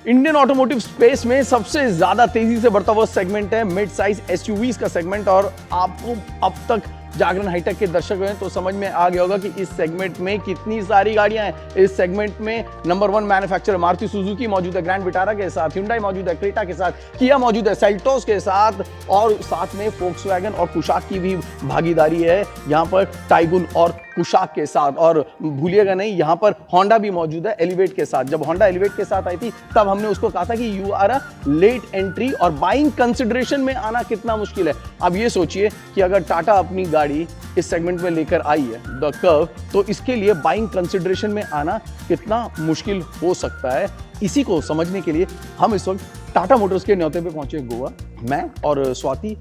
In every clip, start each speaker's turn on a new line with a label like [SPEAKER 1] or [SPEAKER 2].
[SPEAKER 1] Indian automotive space में सबसे ज्यादा तेजी से बढ़ता हुआ सेगमेंट है मिड साइज एसयूवीज का सेगमेंट। और आपको अब तक जागरण हाईटेक के दर्शक हैं तो समझ में आ गया होगा कि इस सेगमेंट में कितनी सारी गाड़ियां हैं। इस सेगमेंट में नंबर 1 मैन्युफैक्चरर मारुति सुजुकी मौजूद है ग्रैंड विटारा के साथ, Hyundai मौजूद है क्रेटा के साथ, किया मौजूद है सेल्टोस के साथ, और साथ में फोक्सवैगन और कुशाक की भी भागीदारी है यहाँ पर टाइगुन और कुशाक के साथ। और भूलिएगा नहीं, यहाँ पर होंडा भी मौजूद है एलिवेट के साथ। जब होंडा एलिवेट के साथ आई थी तब हमने उसको कहा था कि you are a late entry और बाइंग कंसिडरेशन में आना कितना मुश्किल है। अब ये सोचिए कि अगर टाटा अपनी गाड़ी इस सेगमेंट में लेकर आई है द कर्व, तो इसके लिए बाइंग कंसिडरेशन में आना कितना मुश्किल हो सकता है। इसी को समझने के लिए हम इस वक्त टाटा मोटर्स के न्योते पे पहुंचे गोवा। मैं और स्वाति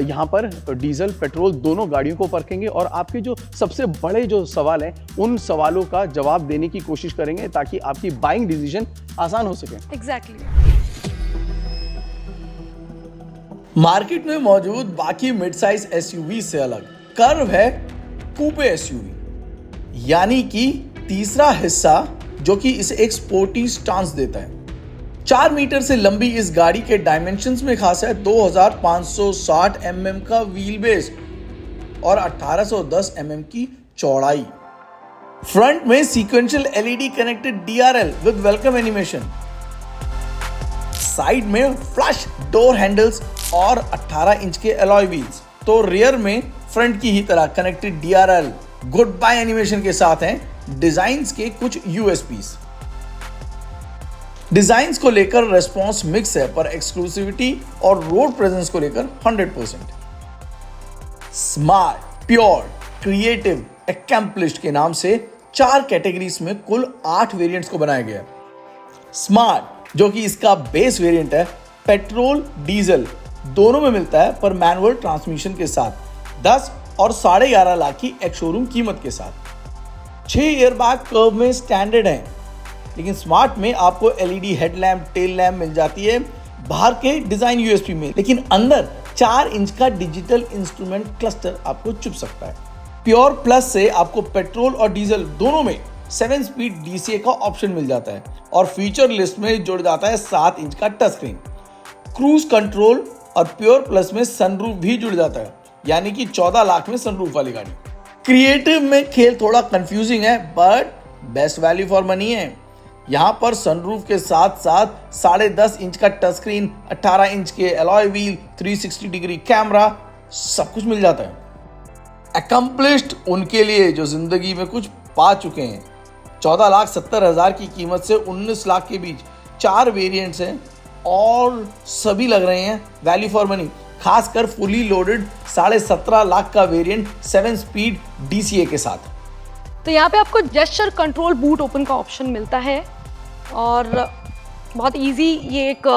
[SPEAKER 1] यहाँ पर डीजल पेट्रोल दोनों गाड़ियों को परखेंगे और आपके जो सबसे बड़े जो सवाल हैं उन सवालों का जवाब देने की कोशिश करेंगे ताकि आपकी बाइंग डिसीजन आसान हो सके।
[SPEAKER 2] एग्जैक्टली।
[SPEAKER 1] मार्केट में मौजूद बाकी मिड साइज एसयूवी से अलग कर्व है कूपे एसयूवी, यानी कि तीसरा हिस्सा जो कि इसे एक स्पोर्टी स्टांस देता है। 4 मीटर से लंबी इस गाड़ी के डायमेंशंस में खास है 2560 mm का व्हील बेस और 1810 mm की चौड़ाई। फ्रंट में sequential LED connected DRL with welcome animation, side में फ्लश डोर हैंडल्स और 18 इंच के अलॉय व्हील्स। तो रियर में फ्रंट की ही तरह connected DRL goodbye animation के साथ हैं डिजाइन्स के कुछ यूएसपीस। डिजाइन्स को लेकर रेस्पॉन्स मिक्स है पर एक्सक्लूसिविटी और रोड प्रेजेंस को लेकर 100%। स्मार्ट, प्योर, क्रिएटिव, एक्म्प्लिश्ड के नाम से 4 कैटेगरीज में कुल 8 वेरिएंट्स को बनाया गया। स्मार्ट जो कि इसका बेस वेरिएंट है, पेट्रोल डीजल दोनों में मिलता है पर मैनुअल ट्रांसमिशन के साथ 10 और 11.5 लाख की एक शोरूम कीमत के साथ। 6 एयरबैग कर्व में स्टैंडर्ड है, लेकिन स्मार्ट में आपको एलईडी हेडलैम्प, टेल लैम्प मिल जाती है बाहर के डिजाइन यूएसपी में, लेकिन अंदर 4 इंच का डिजिटल इंस्ट्रूमेंट क्लस्टर आपको चुभ सकता है। प्योर प्लस से आपको पेट्रोल और डीजल दोनों में 7 स्पीड डीसीए का ऑप्शन मिल जाता है और फीचर लिस्ट में जुड़ जाता है 7 इंच का टच स्क्रीन, क्रूज कंट्रोल और प्योर प्लस में सनरूफ भी जुड़ जाता है, यानी कि 14 लाख में सनरूफ वाली गाड़ी। क्रिएटिव में खेल थोड़ा कंफ्यूजिंग है but best value for money है। यहां पर सनरूफ के साथ साथ 10.5 इंच का टच स्क्रीन, 18 इंच के अलॉय व्हील, 360 डिग्री कैमरा, सब कुछ मिल जाता है। अकम्प्लिश्ड उनके लिए जो जिंदगी में कुछ पा चुके हैं। 14,70,000 की कीमत से 19 लाख के बीच 4 वेरिएंट्स हैं और सभी लग रहे हैं वैल्यू फॉर मनी, खासकर फुली लोडेड 17.5 लाख का वेरिएंट 7 स्पीड डीसीए के साथ।
[SPEAKER 2] तो यहाँ पे आपको जेस्चर कंट्रोल बूट ओपन का ऑप्शन मिलता है और बहुत इजी ये एक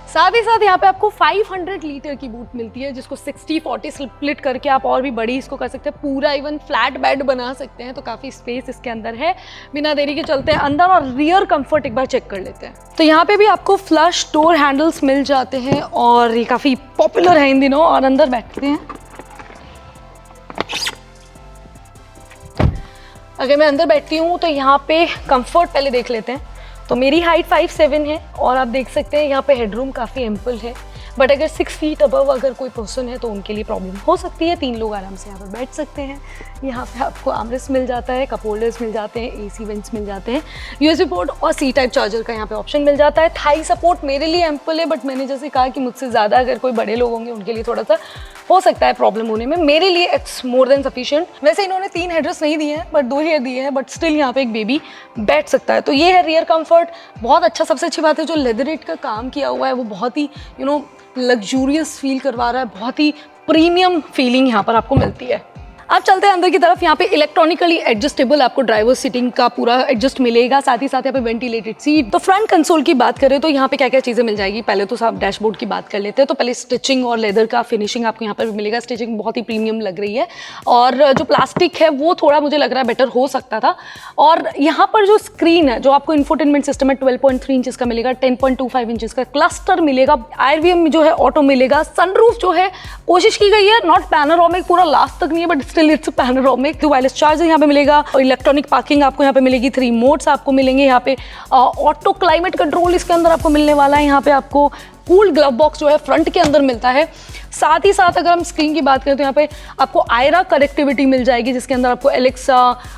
[SPEAKER 2] साथ ही साथ यहाँ पे आपको 500 लीटर की बूट मिलती है जिसको 60-40 स्प्लिट करके आप और भी बड़ी इसको कर सकते हैं, पूरा इवन फ्लैट बेड बना सकते हैं। तो काफ़ी स्पेस इसके अंदर है। बिना देरी के चलते हैं अंदर और रियर कंफर्ट एक बार चेक कर लेते हैं। तो यहाँ पे भी आपको फ्लश डोर हैंडल्स मिल जाते हैं और ये काफ़ी पॉपुलर है इन दिनों। और अंदर बैठते हैं, अगर मैं अंदर बैठती हूँ तो यहाँ पे कंफर्ट पहले देख लेते हैं। तो मेरी हाइट 5'7" है और आप देख सकते हैं यहाँ पे हेडरूम काफ़ी एम्पल है। बट अगर 6 फीट अबव अगर कोई पर्सन है तो उनके लिए प्रॉब्लम हो सकती है। 3 लोग आराम से यहाँ पर बैठ सकते हैं। यहाँ पे आपको आर्मरेस्ट मिल जाता है, कप होल्डर्स मिल जाते हैं, एसी वेंट्स मिल जाते हैं, यूएसबी पोर्ट और सी टाइप चार्जर का यहाँ पे ऑप्शन मिल जाता है। थाई सपोर्ट मेरे लिए एम्पल है बट मैंने जैसे कहा कि मुझसे ज़्यादा अगर कोई बड़े लोग होंगे उनके लिए थोड़ा सा हो सकता है प्रॉब्लम होने में। मेरे लिए इट्स मोर देन सफिशिएंट। वैसे इन्होंने 3 हेडरेस्ट नहीं दिए हैं बट 2 ही दिए हैं, बट स्टिल यहाँ पे एक बेबी बैठ सकता है। तो ये है रियर कंफर्ट, बहुत अच्छा। सबसे अच्छी बात है जो लेदरेट का काम किया हुआ है वो बहुत ही लग्जूरियस फील करवा रहा है, बहुत ही प्रीमियम फीलिंग यहाँ पर आपको मिलती है। अब चलते हैं अंदर की तरफ। यहाँ पे इलेक्ट्रॉनिकली एडजस्टेबल आपको ड्राइवर सीटिंग का पूरा एडजस्ट मिलेगा, साथ ही साथ यहाँ पे वेंटिलेटेड सीट। तो फ्रंट कंसोल की बात करें तो यहाँ पे क्या क्या चीज़ें मिल जाएगी, पहले तो सब डैशबोर्ड की बात कर लेते हैं। तो पहले स्टिचिंग और लेदर का फिनिशिंग आपको यहाँ पर भी मिलेगा। स्टिचिंग बहुत ही प्रीमियम लग रही है और जो प्लास्टिक है वो थोड़ा मुझे लग रहा है बेटर हो सकता था। और यहाँ पर जो स्क्रीन है, जो आपको इंफोटेनमेंट सिस्टम है 12.3 इंचेस का मिलेगा, 10.25 इंचेस का क्लस्टर मिलेगा, IRVM जो है ऑटो मिलेगा। सनरूफ जो है कोशिश की गई है, नॉट पैनोरामिक पूरा लास्ट तक नहीं है but still it's panoramic. Wireless charger यहाँ पे मिलेगा, इलेक्ट्रॉनिक पार्किंग आपको यहाँ पे मिलेगी, 3 मोड्स आपको मिलेंगे यहाँ पे, ऑटो क्लाइमेट कंट्रोल इसके अंदर आपको मिलने वाला है। यहाँ पे आपको कूल ग्लव बॉक्स जो है फ्रंट के अंदर मिलता है। साथ ही साथ अगर हम स्क्रीन की बात करें तो यहाँ पे आपको आयरा कनेक्टिविटी मिल जाएगी, जिसके अंदर आपको एलेक्सा,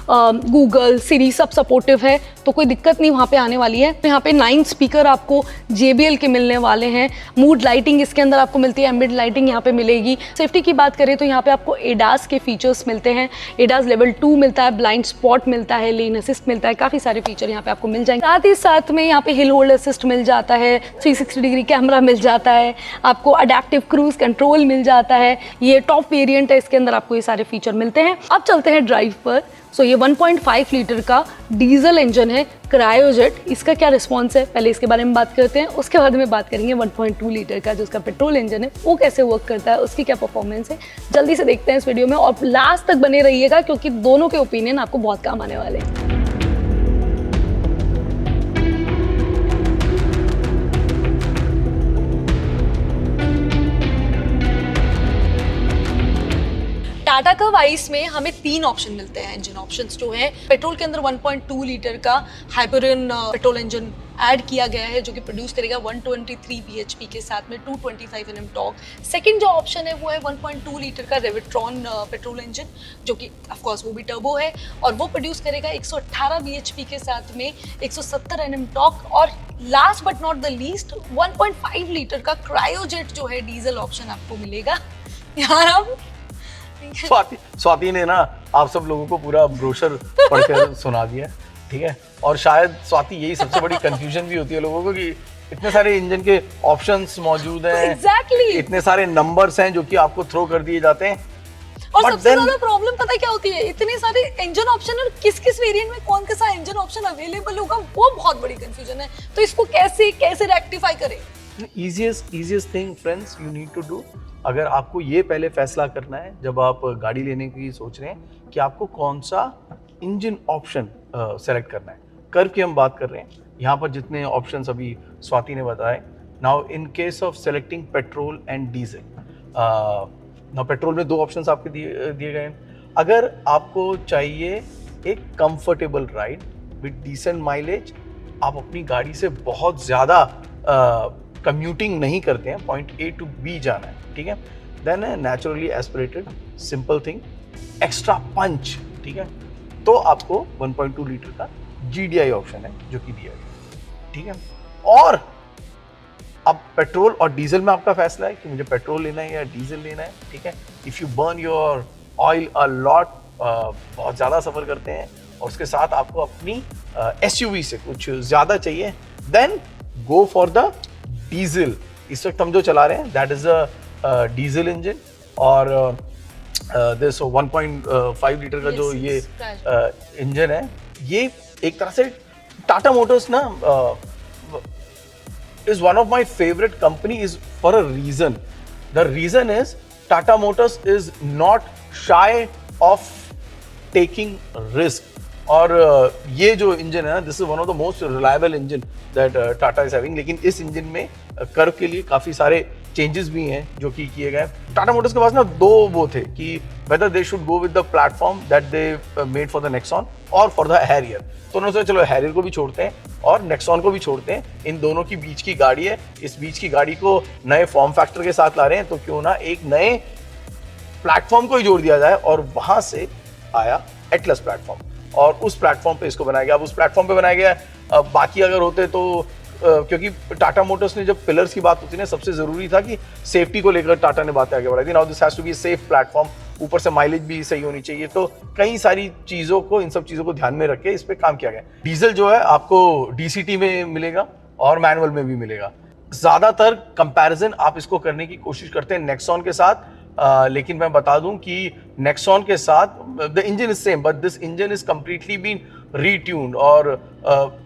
[SPEAKER 2] गूगल, सिरी सब सपोर्टिव है, तो कोई दिक्कत नहीं वहाँ पे आने वाली है। तो यहाँ पे 9 स्पीकर आपको JBL के मिलने वाले हैं। मूड लाइटिंग इसके अंदर आपको मिलती है, एम्बिएंट लाइटिंग यहाँ पे मिलेगी। सेफ्टी की बात करें तो यहाँ पे आपको ADAS के फीचर्स मिलते हैं, ADAS लेवल 2 मिलता है, ब्लाइंड स्पॉट मिलता है, लेन असिस्ट मिलता है, काफ़ी सारे फीचर यहाँ पे आपको मिल जाएंगे। साथ ही साथ में यहाँ पे हिल होल्ड असिस्ट मिल जाता है, 360 डिग्री कैमरा मिल जाता है, आपको अडेप्टिव क्रूज कंट्रोल मिल जाता है। ये टॉप वेरिएंट है, इसके अंदर आपको ये सारे फीचर मिलते हैं। अब चलते हैं ड्राइव पर। सो ये 1.5 लीटर का डीजल इंजन है, क्रायोजेट। इसका क्या रिस्पॉन्स है, पहले इसके बारे में बात करते हैं, उसके बाद में बात करेंगे 1.2 लीटर का जो उसका पेट्रोल इंजन है वो कैसे वर्क करता है, उसकी क्या परफॉर्मेंस है। जल्दी से देखते हैं इस वीडियो में और लास्ट तक बने रहिएगा, क्योंकि दोनों के ओपिनियन आपको बहुत काम आने वाले हैं। टाटा कर्व आइस में हमें 3 ऑप्शन मिलते हैं इंजन ऑप्शंस जो हैं। पेट्रोल के अंदर 1.2 लीटर का हाइपरियन पेट्रोल इंजन ऐड किया गया है, जो कि प्रोड्यूस करेगा 123 bhp के साथ में 225 Nm टॉर्क। सेकंड जो ऑप्शन है वो है 1.2 लीटर का रेविट्रॉन पेट्रोल इंजन, जो कि ऑफ कोर्स वो भी टर्बो है और वो प्रोड्यूस करेगा 118 bhp के साथ में 170 Nm टॉर्क। और last but not the least 1.5 litre का क्रायोजेट जो है डीजल ऑप्शन आपको मिलेगा। यार हम
[SPEAKER 1] स्वाति ने ना आप सब लोगों को पूरा ब्रोशर पढ़कर सुना दिया, ठीक है। और शायद स्वाति यही सबसे बड़ी कंफ्यूजन भी होती है लोगों को कि इतने सारे इंजन के ऑप्शंस मौजूद हैं,
[SPEAKER 2] Exactly.
[SPEAKER 1] इतने सारे नंबर्स हैं जो कि आपको थ्रो कर दिए जाते हैं।
[SPEAKER 2] और सबसे ज्यादा प्रॉब्लम पता है क्या होती है, इतने सारे इंजन ऑप्शन और किस किस वेरिएंट में कौन सा इंजन ऑप्शन अवेलेबल होगा, वो बहुत बड़ी कंफ्यूजन है। तो इसको कैसे रेक्टिफाई करें।
[SPEAKER 1] easiest thing friends you need to do, अगर आपको ये पहले फैसला करना है जब आप गाड़ी लेने की सोच रहे हैं कि आपको कौन सा इंजन ऑप्शन सेलेक्ट करना है। कर्व की हम बात कर रहे हैं, यहाँ पर जितने ऑप्शंस अभी स्वाति ने बताए। Now in case of selecting petrol and diesel, now petrol में 2 ऑप्शंस आपके दिए गए हैं। अगर आपको चाहिए एक comfortable ride with decent mileage, आप अपनी गाड़ी से बहुत ज़्यादा कम्यूटिंग नहीं करते हैं, पॉइंट A to B जाना है, ठीक है, then naturally aspirated simple thing, extra punch, ठीक है, तो आपको 1.2 लीटर का GDI ऑप्शन है जो कि दिया गया, ठीक है। और अब पेट्रोल और डीजल में आपका फैसला है कि मुझे पेट्रोल लेना है या डीजल लेना है, ठीक है। If you burn your oil a lot, बहुत ज़्यादा सफ़र करते हैं और उसके साथ आपको अपनी SUV से कुछ ज़्यादा चाहिए, then go for the diesel. इस वक्त हम जो चला रहे हैं that is a diesel engine, और दिस 1.5 लीटर का जो ये इंजन है, ये एक तरह से टाटा मोटर्स ना is one of my favorite company is for a reason. The reason is Tata Motors is not shy of taking risk. और ये जो इंजन है ना, this is one of the most reliable engine that Tata is having. लेकिन इस engine में curve के लिए काफ़ी सारे चेंजेस भी हैं जो कि किए गए। टाटा मोटर्स के पास ना 2 वो थे कि whether they should go with the platform that they made for the Nexon और फॉर द हैरियर। तो उन्होंने सोचा चलो हैरियर को भी छोड़ते हैं और नेक्सॉन को भी छोड़ते हैं, इन दोनों की बीच की गाड़ी है, इस बीच की गाड़ी को नए फॉर्म फैक्टर के साथ ला रहे हैं, तो क्यों ना एक नए प्लेटफॉर्म को ही जोड़ दिया जाए। और वहाँ से आया एटलस प्लेटफॉर्म और उस प्लेटफॉर्म पे इसको बनाया गया। अब उस प्लेटफॉर्म पे बनाया गया, बाकी अगर होते तो क्योंकि टाटा मोटर्स ने जब पिलर्स की बात होती है, सबसे जरूरी था कि सेफ्टी को लेकर टाटा ने बातें आगे बढ़ाई थी। Now this has to be safe platform, ऊपर से माइलेज भी सही होनी चाहिए, तो कई सारी चीज़ों को, इन सब चीज़ों को ध्यान में रख के इस पर काम किया गया। डीजल जो है आपको DCT में मिलेगा और मैनुअल में भी मिलेगा। ज़्यादातर कंपैरिजन आप इसको करने की कोशिश करते हैं नेक्सॉन के साथ, लेकिन मैं बता दूं कि नेक्सॉन के साथ the engine is same but this engine is completely been retuned और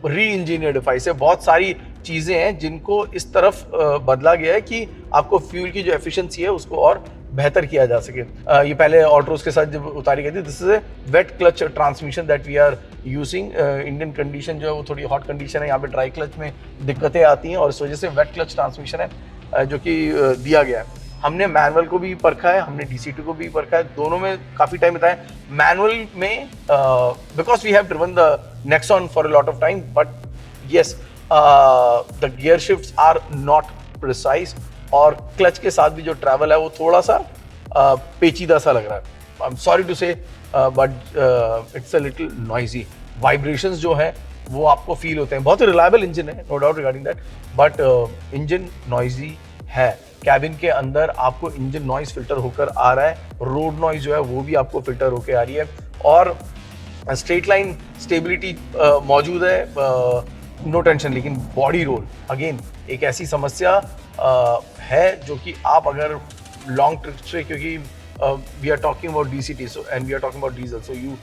[SPEAKER 1] री इंजीनियर्ड। से बहुत सारी चीज़ें हैं जिनको इस तरफ बदला गया है कि आपको फ्यूल की जो एफिशिएंसी है उसको और बेहतर किया जा सके। ये पहले ऑल्ट्रोज के साथ जब उतारी गई थी, this is a wet clutch transmission that we are using. Indian condition जो है वो थोड़ी हॉट कंडीशन है, यहाँ पे ड्राई क्लच में दिक्कतें आती हैं और इस वजह से वेट क्लच ट्रांसमिशन है जो कि दिया गया है। हमने मैनुअल को भी परखा है, हमने DCT को भी परखा है, दोनों में काफी टाइम बिताया। मैनुअल में because we have driven the Nexon for a lot of time, but yes the gear shifts are not precise, और क्लच के साथ भी जो ट्रैवल है वो थोड़ा सा पेचीदा सा लग रहा है। I am sorry to say but it's a little noisy. Vibrations जो है वो आपको फील होते हैं। बहुत ही रिलायबल इंजन है, no doubt regarding that, but engine noisy है। कैबिन के अंदर आपको इंजन नॉइज फिल्टर होकर आ रहा है, रोड नॉइज जो है वो भी आपको फिल्टर होकर आ रही है, और स्ट्रेट लाइन स्टेबिलिटी मौजूद है, नो टेंशन। लेकिन बॉडी रोल अगेन एक ऐसी समस्या है जो कि आप अगर लॉन्ग ट्रिप से, क्योंकि we are talking about DCT, so and we are talking about diesel, so you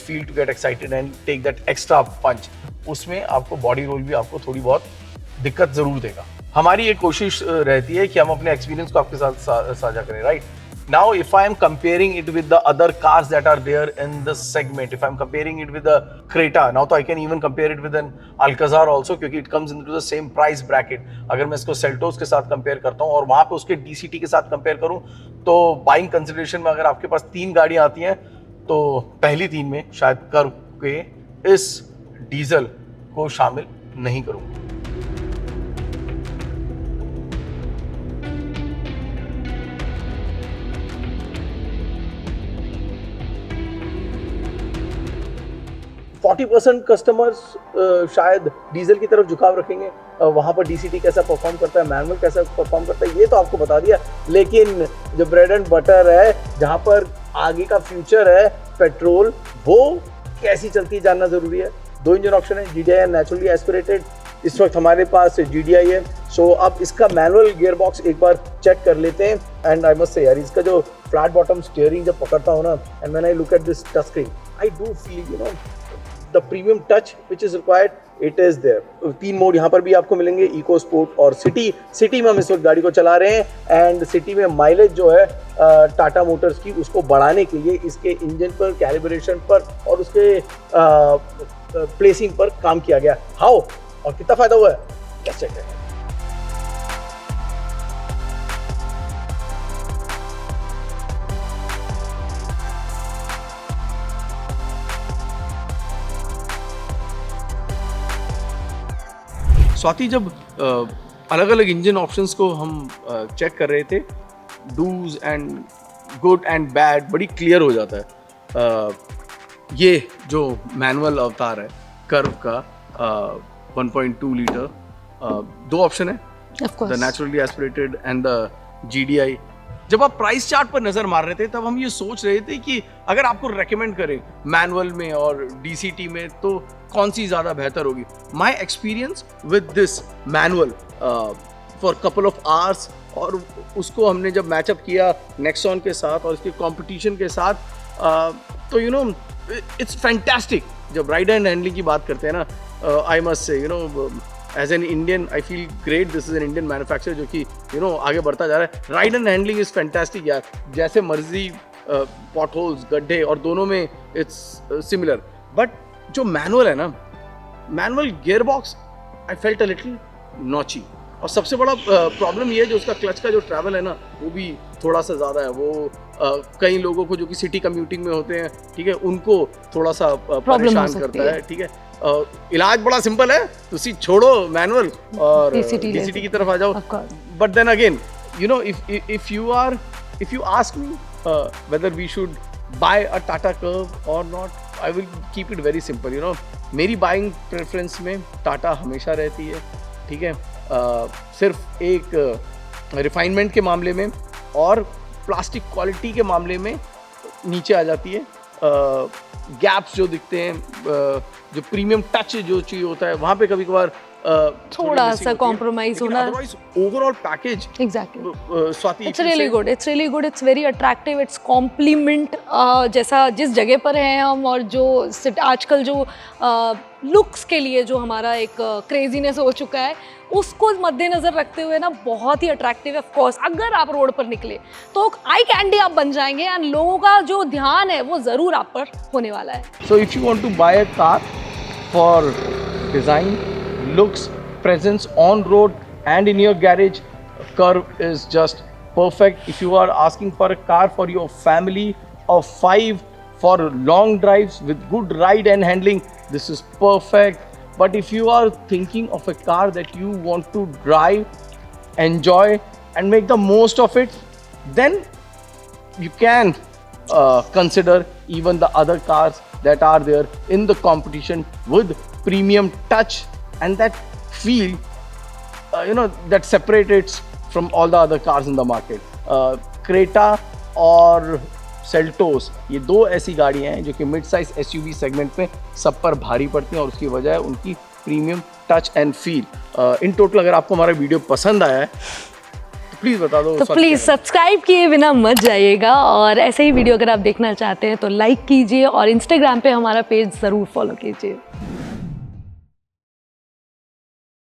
[SPEAKER 1] feel to get excited and take that extra punch, उसमें आपको बॉडी रोल भी आपको थोड़ी बहुत दिक्कत जरूर देगा। हमारी ये कोशिश रहती है कि हम अपने एक्सपीरियंस को आपके साथ साझा करें, right? Now, if I am comparing it with the other cars that are there in the segment, if I am comparing it with the Creta, now तो I can even compare it with an Alcazar also, क्योंकि it comes into the same price bracket. अगर मैं इसको Seltos के साथ compare करता हूँ और वहाँ पे उसके DCT के साथ compare करूँ, तो buying consideration में अगर आपके पास 3 गाड़ियाँ आती हैं, तो पहली 3 में शायद करके इस डीजल को शामिल नहीं करूँगा। कस्टमर्स शायद डीजल की तरफ झुकाव रखेंगे, वहाँ पर DCT कैसा परफॉर्म करता है, मैनुअल कैसा परफॉर्म करता है, ये तो आपको बता दिया। लेकिन जो ब्रेड एंड बटर है, जहाँ पर आगे का फ्यूचर है पेट्रोल, वो कैसी चलती है जानना जरूरी है। 2 इंजन ऑप्शन है, GDI एंड नेचुरली एस्पिरेटेड। इस वक्त हमारे पास GDI है, सो अब इसका मैनुअल गियर बॉक्स एक बार चेक कर लेते हैं। एंड आई मस्ट से यार, इसका जो फ्लैट बॉटम स्टीयरिंग जब पकड़ता हूँ ना, and when I look at this touch screen, I do feel you know the premium touch which is required, it is there. 3 mode यहाँ पर भी आपको मिलेंगे, इको, स्पोर्ट और सिटी में हम इस वक्त गाड़ी को चला रहे हैं। एंड सिटी में माइलेज जो है टाटा मोटर्स की, उसको बढ़ाने के लिए इसके इंजन पर, कैलिब्रेशन पर और उसके प्लेसिंग पर काम किया गया। हाउ और कितना फायदा हुआ है, लेट्स चेक इट। स्वाति, जब अलग अलग इंजन ऑप्शंस को हम चेक कर रहे थे, dos and good and bad बड़ी क्लियर हो जाता है। ये जो मैनुअल अवतार है कर्व का 1.2 लीटर, 2 ऑप्शन है, the naturally aspirated and the GDI। जब आप प्राइस चार्ट पर नजर मार रहे थे, तब हम ये सोच रहे थे कि अगर आपको रेकमेंड करें मैनुअल में और DCT में, तो कौन सी ज़्यादा बेहतर होगी। My experience with this manual for couple of hours, और उसको हमने जब मैचअप किया नेक्सॉन के साथ और इसके कंपटीशन के साथ, तो यू नो इट्स फैंटास्टिक। जब राइड एंड हैंडलिंग की बात करते हैं ना, I must say you know as an Indian I feel great, this is an Indian manufacture जो कि यू नो आगे बढ़ता जा रहा है। Ride and handling is fantastic यार, जैसे मर्जी पॉट होल्स, गड्ढे, और दोनों में इट्स सिमिलर। बट जो मैनुअल है ना, manual gear box I felt a little नॉची, और सबसे बड़ा प्रॉब्लम ये है जो उसका क्लच का जो ट्रैवल है ना, वो भी थोड़ा सा ज़्यादा है। वो कई लोगों को जो कि सिटी कम्यूटिंग में होते हैं, ठीक है, उनको थोड़ा सा परेशान करता है, ठीक है। इलाज बड़ा सिंपल है, तुसी छोड़ो मैनुअल और DCT की तरफ आ जाओ। But then again you know, if you ask me whether we should buy a Tata Curve or not, I will keep it very simple, you know। मेरी बाइंग प्रेफरेंस में टाटा हमेशा रहती है, ठीक है। सिर्फ एक रिफाइनमेंट के मामले में और प्लास्टिक क्वालिटी के मामले में नीचे आ जाती है। गैप्स जो दिखते हैं, जो प्रीमियम टच जो चाहिए होता है, वहाँ पे कभी कभार
[SPEAKER 2] थोड़ा सा कॉम्प्रोमाइज होना।
[SPEAKER 1] Overall package
[SPEAKER 2] exactly,
[SPEAKER 1] Swati,
[SPEAKER 2] it's really good, it's very attractive, it's compliment जैसा जिस जगह पर हैं हम, और जो आजकल जो लुक्स के लिए जो हमारा एक क्रेजीनेस हो चुका है, उसको मद्देनजर रखते हुए ना बहुत ही अट्रैक्टिव है। ऑफ कोर्स अगर आप रोड पर निकले तो आई कैंडी आप बन जाएंगे, एंड लोगों का जो ध्यान है वो ज़रूर आप पर होने वाला है।
[SPEAKER 1] So if you want to buy a car for design, looks, presence on road and in your garage, Curve is just perfect if you are asking for a car for your family of 5 for long drives with good ride and handling. This is perfect. But if you are thinking of a car that you want to drive, enjoy and make the most of it, then you can consider even the other cars that are there in the competition with premium touch and that feel that separates from all the other cars in the market. Creta और Seltos, ये दो ऐसी गाड़ियाँ हैं जो कि mid size SUV segment में सब पर भारी पड़ती हैं और उसकी वजह है उनकी premium touch and feel. In total अगर आपको हमारा वीडियो पसंद आया है तो प्लीज़ बता दो.
[SPEAKER 2] तो प्लीज़ सब्सक्राइब किए बिना मत जाइएगा और ऐसे ही वीडियो अगर आप देखना चाहते हैं तो लाइक कीजिए और इंस्टाग्राम पे हमारा पेज ज़रूर फॉलो कीजिए.